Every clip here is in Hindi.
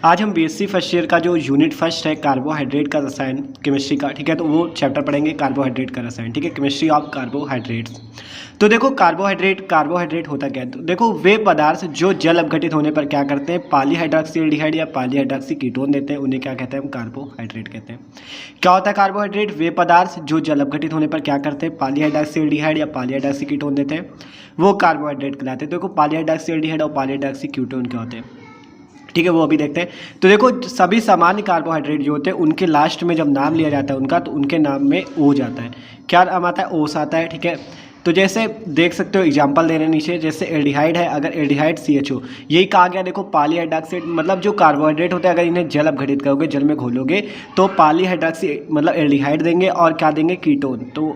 आज हम बीएससी फर्स्ट ईयर का जो यूनिट फर्स्ट है कार्बोहाइड्रेट का रसायन केमिस्ट्री का, ठीक है, तो वो चैप्टर पढ़ेंगे कार्बोहाइड्रेट का रसायन, ठीक है, केमिस्ट्री ऑफ कार्बोहाइड्रेट्स। तो देखो कार्बोहाइड्रेट होता क्या है, तो देखो वे पदार्थ जो जल अपघटित होने पर क्या करते हैं, पॉलीहाइड्रोक्सील्डिहाइड या पॉलीहाइड्रोक्सी कीटोन देते हैं, उन्हें क्या कहते हैं, हम कार्बोहाइड्रेट कहते हैं। क्या होता है कार्बोहाइड्रेट? वे पदार्थ जो जल अपघटित होने पर क्या करते हैं, पॉलीहाइड्रोक्सील्डिहाइड या पॉलीहाइड्रोक्सी कीटोन देते हैं, वो कार्बोहाइड्रेट कहलाते हैं। देखो पॉलीहाइड्रोक्सील्डिहाइड और पॉलीहाइड्रोक्सी कीटोन क्या होते हैं, ठीक है, वो अभी देखते हैं। तो देखो सभी सामान्य कार्बोहाइड्रेट जो होते हैं उनके लास्ट में जब नाम लिया जाता है उनका, तो उनके नाम में ओ जाता है। क्या नाम आता है? ओस आता है, ठीक है। तो जैसे देख सकते हो एग्जांपल दे रहे हैं नीचे, जैसे एल्डिहाइड है, अगर एल्डिहाइड CHO, यही कहा गया। देखो पॉलीहाइड्रोक्साइड मतलब जो कार्बोहाइड्रेट होते हैं अगर इन्हें जल अपघटित करोगे, जल में घोलोगे, तो पॉलीहाइड्रोक्सी मतलब एल्डिहाइड देंगे और क्या देंगे, कीटोन। तो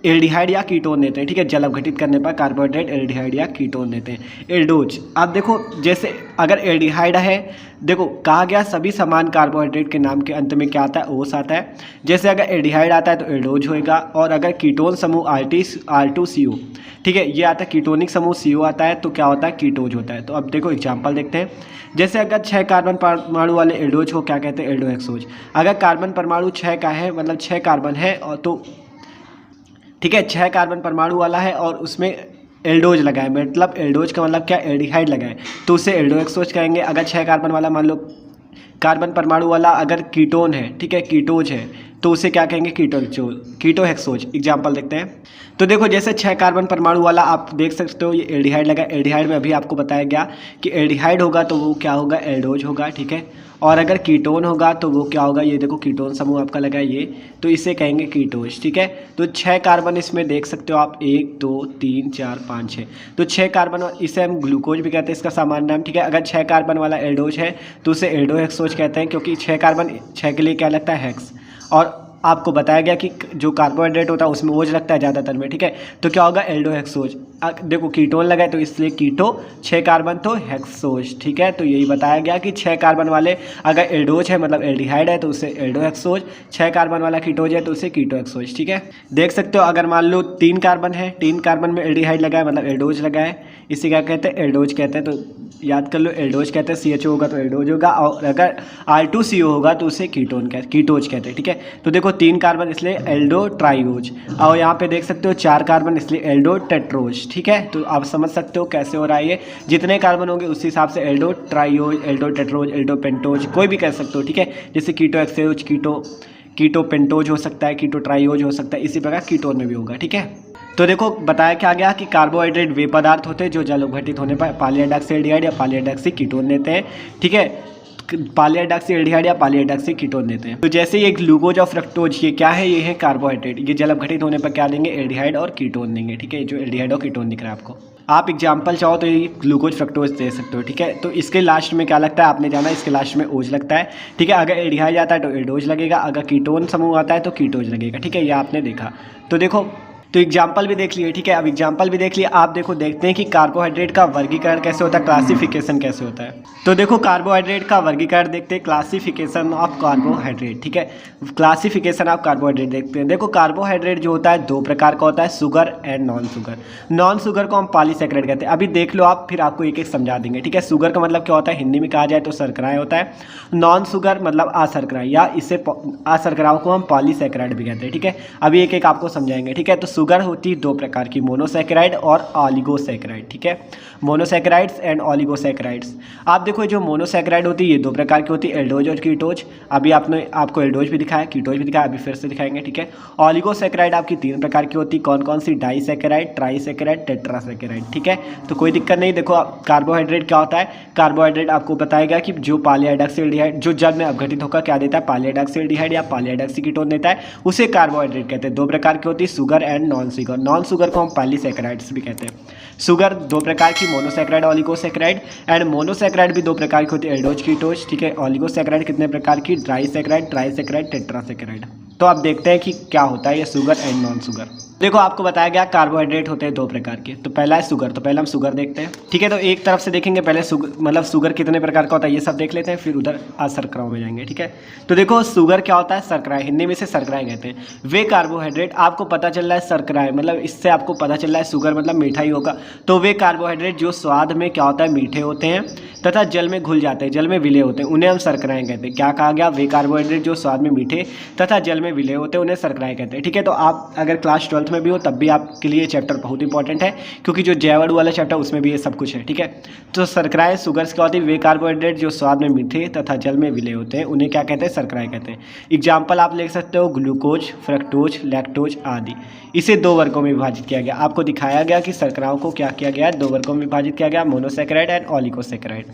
एल्डिहाइड या कीटोन देते हैं, ठीक है, जल अपघटित करने पर कार्बोहाइड्रेट एल्डिहाइड या कीटोन देते हैं। एल्डोज, अब देखो जैसे अगर एल्डिहाइड है, देखो कहा गया सभी समान कार्बोहाइड्रेट के नाम के अंत में क्या आता है, ओस आता है। जैसे अगर एल्डिहाइड आता है तो एल्डोज होएगा, और अगर कीटोन समूह R2CO, ठीक है, ये आता है कीटोनिक समूह CO आता है, तो क्या होता है, कीटोज होता है। तो अब देखो एग्जाम्पल देखते हैं। जैसे अगर 6 कार्बन परमाणु वाले एल्डोज को क्या कहते हैं, एल्डोहेक्सोज। अगर कार्बन परमाणु 6 का है, मतलब 6 कार्बन है, और तो ठीक है 6 कार्बन परमाणु वाला है और उसमें एल्डोज लगाए, मतलब एल्डोज का मतलब क्या, एल्डिहाइड लगाए, तो उसे एल्डोहेक्सोज कहेंगे। अगर 6 कार्बन वाला मान लो कार्बन परमाणु वाला अगर कीटोन है, ठीक है, कीटोज है, तो उसे क्या कहेंगे, कीटोहेक्सोज। एग्जाम्पल देखते हैं। तो देखो जैसे 6 कार्बन परमाणु वाला आप देख सकते हो, ये एल्डिहाइड लगा। एल्डिहाइड में अभी आपको बताया गया कि एल्डिहाइड होगा तो वो क्या होगा, एल्डोज होगा, ठीक है। और अगर कीटोन होगा तो वो क्या होगा, ये देखो कीटोन समूह आपका लगा है ये, तो इसे कहेंगे कीटोज, ठीक है। तो 6 कार्बन इसमें देख सकते हो आप, 1 2 3 4 5 6, तो 6 कार्बन, इसे हम ग्लूकोज भी कहते हैं, इसका सामान्य नाम, ठीक है। अगर 6 कार्बन वाला एल्डोज है तो उसे एल्डोहेक्सोज कहते हैं, क्योंकि 6 कार्बन 6 के लिए क्या लगता है, हेक्स। और आपको बताया गया कि जो कार्बोहाइड्रेट होता है उसमें ओज लगता है ज़्यादातर में, ठीक है, तो क्या होगा, एल्डोहेक्सोज। देखो कीटोन लगा है तो इसलिए कीटो, 6 कार्बन तो हेक्सोज, ठीक है। तो यही बताया गया कि 6 कार्बन वाले अगर एल्डोज है मतलब एल्डिहाइड है तो उसे एल्डोहेक्सोज, 6 कार्बन वाला कीटोज है तो उसे कीटोहेक्सोज, ठीक है। देख सकते हो अगर मान लो 3 कार्बन है, 3 कार्बन में एल्डिहाइड लगा है मतलब एल्डोज लगा है, इसे क्या कहते हैं, एल्डोज कहते हैं। तो याद कर लो, एल्डोज कहते हैं, CHO होगा तो एल्डोज होगा, और अगर R2CO होगा तो उसे कीटोज कहते हैं, ठीक है। तो देखो 3 कार्बन इसलिए एल्डो ट्राइओज, और यहाँ पे देख सकते हो 4 कार्बन इसलिए एल्डो टेट्रोज, ठीक है। तो आप समझ सकते हो कैसे हो रहा है ये, जितने कार्बन होंगे उस हिसाब से aldo triose, aldo tetrose, aldo pentose कोई भी कह सकते हो, ठीक है। जैसे कीटोहेक्सोज, कीटो पेंटोज हो सकता है, कीटो ट्राइओज हो सकता है, इसी प्रकार कीटोन में भी होगा, ठीक है। तो देखो बताया क्या गया कि कार्बोहाइड्रेट वे पदार्थ होते हैं जो जल अपघटित होने पर पॉलीहाइड्रोक्सील्डिहाइड या पॉलीहाइड्रोक्सी कीटोन देते हैं, ठीक है, पॉलीहाइड्रोक्सील्डिहाइड या पॉलीहाइड्रोक्सी कीटोन देते हैं। तो जैसे ये ग्लूकोज और फ्रक्टोज, ये क्या है, ये है कार्बोहाइड्रेट, ये जल अपघटित होने पर क्या देंगे, एल्डिहाइड और कीटोन देंगे, ठीक है। जो एल्डिहाइड और कीटोन दिख रहा है आपको, आप एग्जाम्पल चाहो तो ये ग्लूकोज फ्रक्टोज दे सकते हो, ठीक है। तो इसके लास्ट में क्या लगता है, आपने जाना इसके लास्ट में ओज लगता है, ठीक है। अगर एल्डिहाइड आता है तो एल्डोज लगेगा, अगर कीटोन समूह आता है तो कीटोज लगेगा, ठीक है, ये आपने देखा। तो देखो तो एग्जाम्पल भी देख लिए, ठीक है। अब एग्जाम्पल भी देख लिए, आप देखो देखते हैं कि कार्बोहाइड्रेट का वर्गीकरण कैसे होता है, क्लासिफिकेशन कैसे होता है। तो देखो कार्बोहाइड्रेट का वर्गीकरण देखते हैं, क्लासिफिकेशन ऑफ कार्बोहाइड्रेट, ठीक है, क्लासिफिकेशन ऑफ कार्बोहाइड्रेट देखते हैं। देखो कार्बोहाइड्रेट जो होता है 2 प्रकार का होता है, sugar and non sugar. Non sugar को हम पॉलीसैकेराइड कहते हैं। अभी देख लो आप, फिर आपको एक एक समझा देंगे, ठीक है। शुगर का मतलब क्या होता है, हिंदी में कहा जाए तो शर्कराएं होता है। नॉन शुगर मतलब अशर्कराएं, या इसे अशर्कराओं को हम पॉलीसैकेराइड भी कहते हैं, ठीक है। अभी एक एक आपको समझाएंगे, ठीक है। तो शुगर होती है 2 प्रकार की, मोनोसैकेराइड और ऑलिगोसैकेराइड, ठीक है, मोनोसैकेराइड्स एंड ऑलिगोसैकेराइड्स। आप देखो जो मोनोसैकेराइड होती है ये 2 प्रकार की होती है, एल्डोज और कीटोज। अभी आपको एल्डोज भी दिखाया, कीटोज भी दिखाया, अभी फिर से दिखाएंगे, ठीक है। ऑलिगोसैकेराइड आपकी 3 प्रकार की होती है, कौन कौन सी, डाइसैकेराइड, ट्राइसैकेराइड, टेट्रासैकेराइड, ठीक है। तो कोई दिक्कत नहीं। देखो कार्बोहाइड्रेट क्या होता है, कार्बोहाइड्रेट आपको बताएगा कि जो पॉलीहाइड्रोक्सील्डिहाइड जो जल में अपघटित होकर क्या देता है, पॉलीहाइड्रोक्सील्डिहाइड या पॉलीहाइड्रोक्सी कीटोन देता है, उसे कार्बोहाइड्रेट कहते हैं। 2 प्रकार की होती है, sugar and non sugar. Non sugar को हम पॉलीसैकेराइड्स भी कहते हैं। शुगर 2 प्रकार की, मोनोसैकेराइड, ऑलिगोसैकेराइड, एंड मोनोसैकेराइड भी 2 प्रकार की होती है, एल्डोज कीटोज, ठीक है। ऑलिगोसैकेराइड कितने प्रकार की, डाइसैकेराइड, ट्राइसैकेराइड, टेट्रासैकेराइड। तो आप देखते हैं कि क्या होता है ये शुगर एंड नॉन शुगर। देखो आपको बताया गया कार्बोहाइड्रेट होते हैं दो प्रकार के, तो पहला है शुगर, तो पहले हम शुगर देखते हैं, ठीक है। तो एक तरफ से देखेंगे पहले मतलब शुगर कितने प्रकार का होता है ये सब देख लेते हैं, फिर उधर आज शर्कराओं में जाएंगे, ठीक है। तो देखो शुगर क्या होता है, शर्कराएं, हिंदी में से शर्कराएं कहते हैं। वे कार्बोहाइड्रेट, आपको पता चल रहा है शर्कराएं मतलब इससे आपको पता चल रहा है शुगर मतलब मीठा ही होगा। तो वे कार्बोहाइड्रेट जो स्वाद में क्या होता है मीठे होते हैं तथा जल में घुल जाते हैं, जल में विलय होते हैं, उन्हें हम शर्कराएं कहते हैं। क्या कहा गया, वे कार्बोहाइड्रेट जो स्वाद में मीठे तथा जल में विलय होते हैं उन्हें शर्कराएं कहते हैं, ठीक है। तो आप अगर क्लास 12th में भी हो तब भी आपके लिए चैप्टर बहुत इंपॉर्टेंट है, क्योंकि जो जैवड़ वाला चैप्टर उसमें भी ये सब कुछ है, ठीक है। तो शर्कराएं शुगर्स क्या होती है, वे कार्बोहाइड्रेट जो स्वाद में मीठे तथा जल में विलय होते हैं उन्हें क्या कहते हैं, शर्कराएं कहते हैं। एग्जाम्पल आप लिख सकते हो ग्लूकोज, फ्रक्टोज, लैक्टोज आदि। इसे दो वर्गों में विभाजित किया गया। आपको दिखाया गया कि शर्कराओं को क्या किया गया है, दो वर्गों में विभाजित किया गया, मोनोसैकेराइड एंड ऑलिगोसैकेराइड।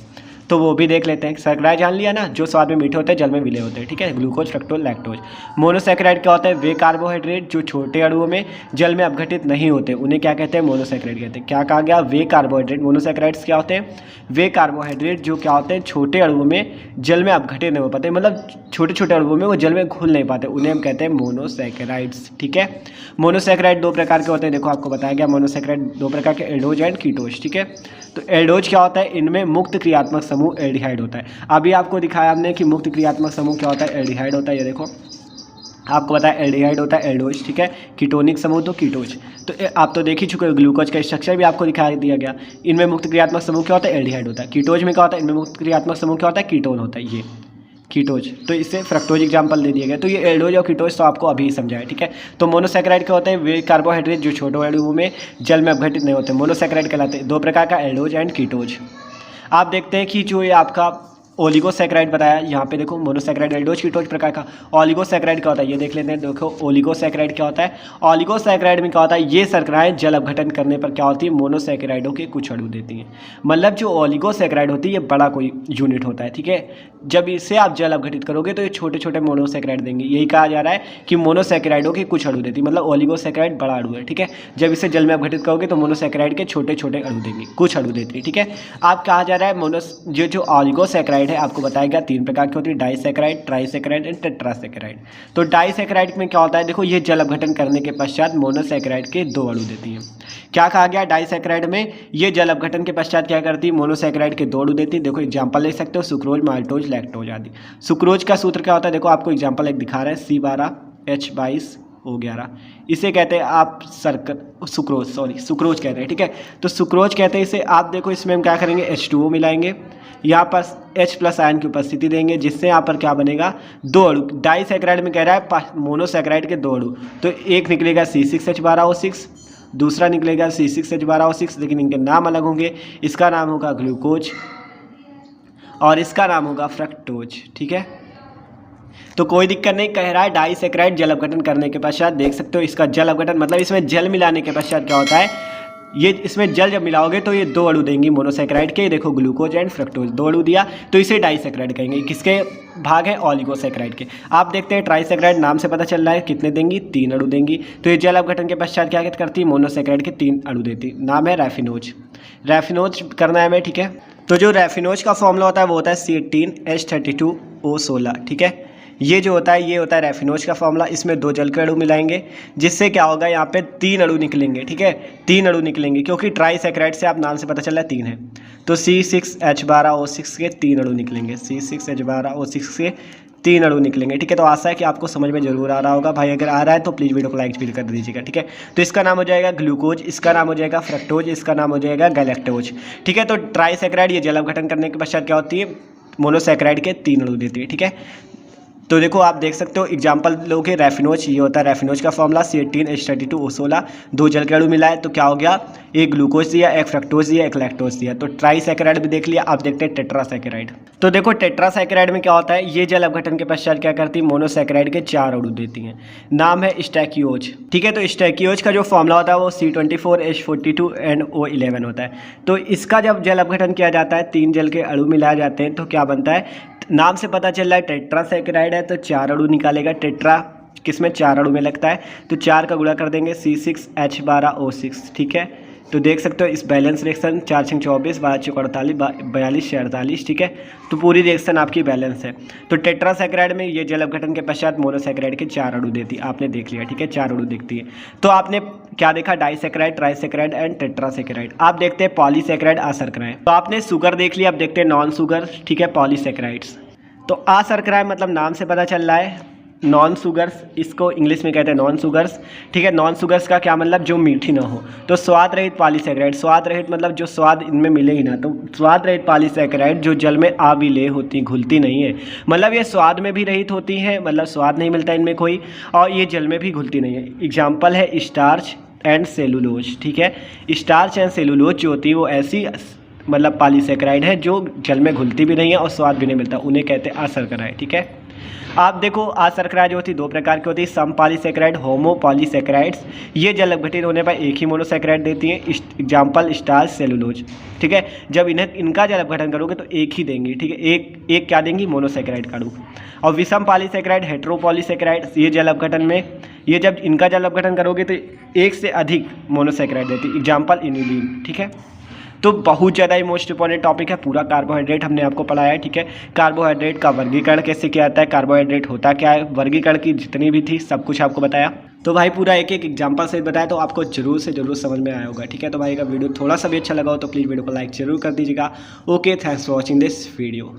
तो वो भी देख लेते हैं। शर्कराएं जान लिया ना, जो स्वाद में मीठे होते हैं जल में विलय होते हैं, ठीक है, ग्लूकोज, फ्रक्टोज, लैक्टोज। मोनोसैकेराइड क्या होता है, वे कार्बोहाइड्रेट जो छोटे अणुओं में जल में अपघटित नहीं होते उन्हें क्या कहते हैं, मोनोसैकेराइड कहते हैं। क्या कहा गया, वे कार्बोहाइड्रेट, मोनोसैकेराइड्स क्या होते हैं, वे कार्बोहाइड्रेट जो क्या होते हैं छोटे अणुओं में जल में अपघटित नहीं हो पाते, मतलब छोटे छोटे अणुओं में वो जल में घुल नहीं पाते, उन्हें हम कहते हैं मोनोसैकेराइड्स, ठीक है। मोनोसैकेराइड दो प्रकार के होते हैं, देखो आपको बताया गया मोनोसैकेराइड दो प्रकार के, एल्डोज एंड कीटोज, ठीक है। तो एल्डोज क्या होता है, इनमें मुक्त क्रियात्मक समूह एल्डिहाइड होता है। अभी आपको दिखाया हमने कि मुक्त क्रियात्मक समूह क्या होता है, एल्डिहाइड होता है। ये देखो आपको बताया एल्डिहाइड होता है एल्डोज, ठीक है। कीटोनिक समूह तो कीटोज। तो आप तो देख ही चुके हो, ग्लूकोज का स्ट्रक्चर भी आपको दिखा दिया गया। इनमें मुक्त क्रियात्मक समूह क्या होता है, एल्डिहाइड होता है। कीटोज में क्या होता है, इनमें मुक्त क्रियात्मक समूह क्या होता है, कीटोन होता है, ये कीटोज। तो इससे फ्रक्टोज एग्जाम्पल दे दिया गया। तो ये एल्डोज और कीटोज तो आपको अभी समझा है, ठीक है। तो मोनोसैकेराइड क्या होते हैं, वे कार्बोहाइड्रेट जो छोटे अणुओं में जल में अपघटित नहीं होते, मोनोसैकेराइड कहलाते हैं। दो प्रकार का, एल्डोज एंड कीटोज। आप देखते हैं कि जो ये आपका ओलिगोसैकेराइड बताया, यहाँ पे देखो मोनोसैकेराइड, एल्डोज, कीटोज प्रकार का। ओलिगोसैकेराइड क्या होता है ये देख लेते हैं। देखो ओलिगोसैकेराइड क्या होता है, ओलिगोसैकेराइड में क्या होता है, ये शर्कराएं जल अपघटन करने पर क्या होती है, मोनोसैकेराइडों के कुछ अणु देती हैं। मतलब जो ओलिगोसैकेराइड होती है ये बड़ा कोई यूनिट होता है, ठीक है। जब इसे आप जल अपघटित करोगे तो ये छोटे छोटे मोनोसैकेराइड देंगे। यही कहा जा रहा है कि मोनोसैकेराइडों के कुछ अणु देती है, मतलब ओलिगोसैकेराइड बड़ा अणु है, ठीक है। जब इसे जल में अपघटित करोगे तो मोनोसैकेराइड के छोटे छोटे अणु देंगे, कुछ अणु देती है, ठीक है। आप कहा जा रहा है जो ओलिगोसैकेराइड है आपको बताया गया तीन प्रकार की होती है, डाइसैकेराइड, ट्राइसैकेराइड एंड टेट्रासैकेराइड। तो डाइसैकेराइड में क्या होता है, देखो ये जल अपघटन करने के पश्चात मोनोसैकेराइड के दो अणु देती है। क्या कहा गया, डाइसैकेराइड में ये जल अपघटन के पश्चात क्या करती है, मोनोसैकेराइड के दो अणु देती है। देखो एग्जाम्पल ले सकते हो, सुक्रोज, माल्टोज, लैक्टोज आदि। सुक्रोज का सूत्र क्या होता है, देखो आपको एग्जाम्पल एक दिखा रहा है, C12H22O11, इसे कहते हैं आप सुक्रोज कहते हैं, ठीक है। तो सुक्रोज कहते हैं इसे। आप देखो इसमें हम क्या करेंगे, H2O मिलाएंगे, यहाँ पर H+ आयन की उपस्थिति देंगे, जिससे यहाँ पर क्या बनेगा, दो अणु। डाइसैकेराइड में कह रहा है मोनोसैकेराइड के दो अणु, तो एक निकलेगा C6H12O6, दूसरा निकलेगा C6H12O6, लेकिन इनके नाम अलग होंगे। इसका नाम होगा ग्लूकोज और इसका नाम होगा फ्रक्टोज, ठीक है। तो कोई दिक्कत नहीं, कह रहा है डाइसैकेराइड जल अपघटन करने के पश्चात, देख सकते हो इसका जल अपघटन मतलब इसमें जल मिलाने के पश्चात क्या होता है, ये इसमें जल जब मिलाओगे तो ये दो अणु देंगी मोनोसैकेराइड के। देखो ग्लूकोज एंड फ्रक्टोज, दो अणु दिया, तो इसे डाइसैकेराइड कहेंगे। किसके भाग है, ओलिगोसैकेराइड के। आप देखते हैं ट्राइसैकेराइड, नाम से पता चल रहा है कितने देंगी, तीन अणु देंगी। तो ये जल अपघटन के पश्चात क्या करती है, मोनोसैकेराइड के तीन अणु देती, नाम है रैफिनोज। रैफिनोज करना है हमें, ठीक है। तो जो रैफिनोज का फॉर्मूला होता है वो होता है C18H32O16, ठीक है। ये जो होता है ये होता है रैफिनोज का फॉर्मूला। इसमें दो जल के अणु मिलाएंगे, जिससे क्या होगा, यहाँ पे तीन अणु निकलेंगे, ठीक है। तीन अणु निकलेंगे, क्योंकि ट्राइसैकेराइड से आप नाम से पता चल रहा है तीन है। तो C6H12O6 के तीन अणु निकलेंगे, C6H12O6 के तीन अणु निकलेंगे, ठीक है। तो आशा है कि आपको समझ में जरूर आ रहा होगा भाई, अगर आ रहा है तो प्लीज़ वीडियो को लाइक भी कर दीजिएगा, ठीक है। तो इसका नाम हो जाएगा ग्लूकोज, इसका नाम हो जाएगा फ्रक्टोज, इसका नाम हो जाएगा गैलेक्टोज, ठीक है। तो ट्राइसैकेराइड ये जल अपघटन करने के पश्चात क्या होती है, मोनोसैकेराइड के तीन अणु देती है, ठीक है। तो देखो आप देख सकते हो एग्जाम्पल लोगे, रैफिनोज, ये होता है रैफिनोज का फॉर्मूला C18H32O16, दो जल के अणु मिलाए तो क्या हो गया, एक ग्लूकोज दिया, एक फ्रक्टोज दिया, एक लैक्टोज दिया। तो ट्राइसैकेराइड भी देख लिया। आप देखते हैं टेट्रासैकेराइड। तो देखो टेट्रासैकेराइड में क्या होता है, ये जल अपघटन के पश्चात क्या करती है, मोनोसैकेराइड के चार अणु देती हैं, नाम है स्टैकियोज, ठीक है। तो स्टैकियोज का जो फॉर्मूला होता है वो C24H42NO11 होता है। तो इसका जब जल अपघटन किया जाता है, तीन जल के अणु मिलाए जाते हैं, तो क्या बनता है, नाम से पता चल रहा है टेट्रासैकेराइड है, तो चार अणु निकालेगा। टेट्रा किसमें, चार अणु में लगता है, तो चार का गुणा कर देंगे, C6H12O6, ठीक है। तो देख सकते हो इस बैलेंस रिएक्शन 4×24 12×48 42×48, ठीक है। तो पूरी रिएक्शन आपकी बैलेंस है। तो टेट्रासैकराइड में ये जल अपघटन के पश्चात मोनोसैकराइड के 4 अणु देती है, आपने देख लिया, ठीक है, 4 अणु देखती है। तो आपने क्या देखा, डाइसैकराइड, ट्राइसैकराइड एंड टेट्रासैकराइड। आप देखते हैं पॉलीसैकराइड, असरकराइड। तो आपने शुगर देख लिया, अब देखते हैं नॉन शुगर, ठीक है, पॉलीसैकराइड्स। तो असरकराइड मतलब नाम से पता चल रहा है नॉन शुगर्स, इसको इंग्लिश में कहते हैं नॉन शुगर्स, ठीक है। नॉन शुगर्स का क्या मतलब, जो मीठी ना हो। तो स्वाद रहित पॉलीसैकराइड, स्वाद रहित मतलब जो स्वाद इनमें मिले ही ना। तो स्वाद रहित पॉलीसैकराइड जो जल में अविलेय होती, घुलती नहीं है, मतलब ये स्वाद में भी रहित होती हैं, मतलब स्वाद नहीं मिलता इनमें कोई, और ये जल में भी घुलती नहीं है। एग्जाम्पल है स्टार्च एंड सेलुलोज, ठीक है। स्टार्च एंड सेलुलोज जो होती है वो ऐसी मतलब पॉलीसैकराइड है जो जल में घुलती भी नहीं है और स्वाद भी नहीं मिलता, उन्हें कहते हैं असरकराइड, ठीक है। आप देखो असरकराइड जो होती है 2 प्रकार की होती है, सम पॉलीसैकराइड, होमो पॉलीसैकराइड्स। ये जल अपघटित होने पर एक ही मोनोसैकराइड देती है, एग्जाम्पल स्टार्च, सेलुलोज, ठीक है। जब इनका जल अपघटन करोगे तो एक ही देंगी, ठीक है, एक क्या देंगी, मोनोसैकराइड का रूप। और विषम पॉलीसैकराइड, हेट्रोपॉलीसैकराइड, ये जल अपघटन में ये जब इनका जल अपघटन करोगे तो एक से अधिक मोनोसैकराइड देती है, एग्जाम्पल इनुलिन, ठीक है। तो बहुत ज़्यादा ही मोस्ट इंपॉर्टेंट टॉपिक है, पूरा कार्बोहाइड्रेट हमने आपको पढ़ाया है, ठीक है। कार्बोहाइड्रेट का वर्गीकरण कैसे किया जाता है, कार्बोहाइड्रेट होता क्या है, वर्गीकरण की जितनी भी थी सब कुछ आपको बताया। तो भाई पूरा एक एक एग्जाम्पल से बताया, तो आपको जरूर से जरूर समझ में आया होगा, ठीक है। तो भाई का वीडियो थोड़ा सा भी अच्छा लगा हो तो प्लीज़ वीडियो को लाइक जरूर कर दीजिएगा। Okay, thanks for watching this video.